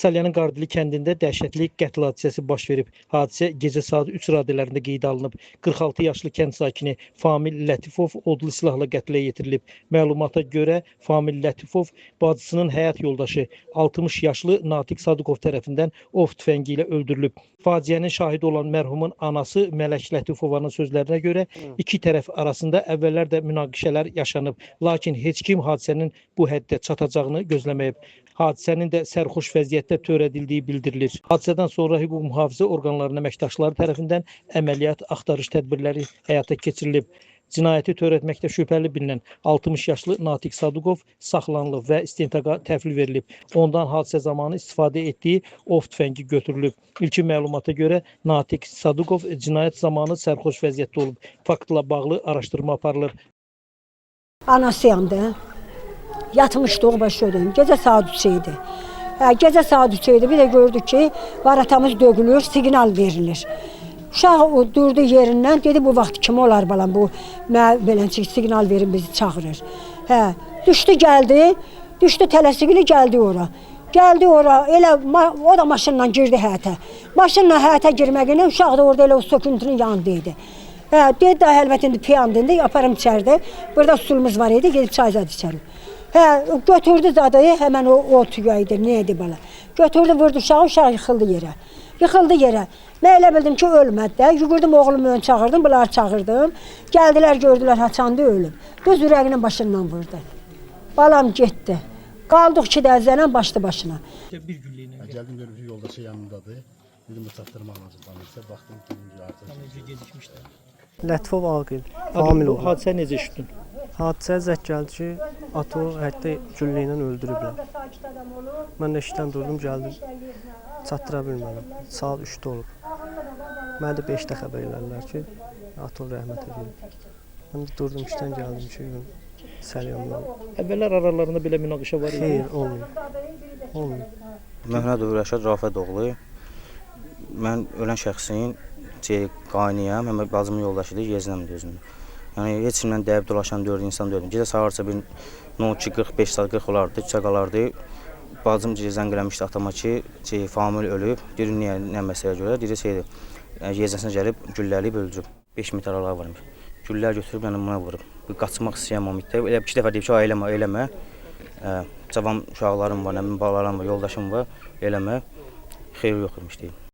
Salyanın Qardili kəndində dəhşətli qətl hadisəsi baş verib. Hadisə gecə saat 3 radələrində qeydə alınıb. 46 yaşlı kənd sakini Famil Lətifov odlu silahla qətlə yetirilib. Məlumata görə Famil Lətifov bacısının həyat yoldaşı 60 yaşlı Natiq Sadıqov tərəfindən ov tüfəngi ilə öldürülüb. Faciənin şahidi olan mərhumun anası Mələk Lətifovanın sözlərinə görə iki tərəf arasında əvvəllər də münaqişələr yaşanıb. Lakin heç kim hadisənin bu həddə çatacağını gözləməyib. Hadisənin də sərxoş vəziyyətdə törədildiyi bildirilir. Hadisədən sonra hüquq mühafizə orqanlarının əməkdaşları tərəfindən əməliyyat axtarış tədbirləri həyata keçirilib. Cinayəti törətməkdə şübhəli bilinən 60 yaşlı Natiq Sadıqov saxlanılıb və istintaqa təhvil verilib. Ondan hadisə zamanı istifadə etdiyi ov tüfəngi götürülüb. İlkin məlumata görə Natiq Sadıqov cinayət zamanı sərxoş vəziyyətdə olub. Faktla bağlı araşdırma aparılır. Anasıyam da. Yatmışdı o başı ödeyim. Gecə saat 3 idi. Gecə saat 3 idi. Bir də gördük ki, varatamız dögülür, signal verilir. Uşaq durdu yerindən, dedi bu vaxt kim olar balam, bu beləncə signal verin bizi çağırır. Düşdü gəldi, düşdü tələsiqli gəldi ora. Gəldi ora, elə o da maşınla girdi həyətə. Maşınla həyətə girməyinə uşaq da orada elə o söküntünün yanındaydı. Dedi də əlbəttə indi piyandı, aparım içəridə. Burada sulumuz var idi, gedib çay zad içərim. Götürdü zadayı, həmən o tüyəydi, neydi bala. Götürdü, vurdu uşağı, uşaq yıxıldı yerə. Yıxıldı yerə. Mən elə bildim ki, ölmədi də. Yugurdum oğlumu ön çağırdım, bunları çağırdım. Gəldilər, gördülər, haçandı ölüm. Düz ürəyinin başından vurdu. Balam getdi. Qaldıq ki, dəzələn başlı başına. Bir günlüyünə gəldim, görüm ki, yoldaşı yanındadır. Dedim, bu çatdırma anacıqlanırsa, baxdım ki, artıq gedişmişlər. Lətifov Aqil, Bu Famil oğlu. hadisə necə eşitdin? Hadisə zəng gəldi ki, ato həyətdə güllə ilə öldürüblər. Mən də işdən durdum, gəldim. Çatdıra bilmədim. Saat 3-də olub. Mənə də 5-də xəbər elədilər ki, ato rəhmətə gedib. Mən də durdum, işdən gəldim ki, Salyandan. Əvvəllər aralarında belə münaqişə var idi? Xeyr, olmuyor. Olmuyor. Məmmədov Rəşad Rafədoğlu. Mən ölən şəxsin qaynıyam, həm bacımın yoldaşıdır, yezinəmdir özümün. Yəni, heç kimdən dəyib dolaşan 4 insan dördüm. Gecə sağarsa bir 02:45 saat 40 olardı, çiçək qalardı. Bacım zəng eləmişdi atama ki, Famil ölüb. Deyir, nə məsələ görə? Deyir, yezinəsinə gəlib, gülləliyib, öldürüb. 5 metr aralığı varmış. Güllər götürüb, yəni buna vurub. Qaçmaq istəyəm o müddət. Elə 2 dəfə deyib ki, eləmə. Cavan uşaqlarım var, balalarım var, yoldaşım var, eləmə. Xeyir yoxurmuş deyib.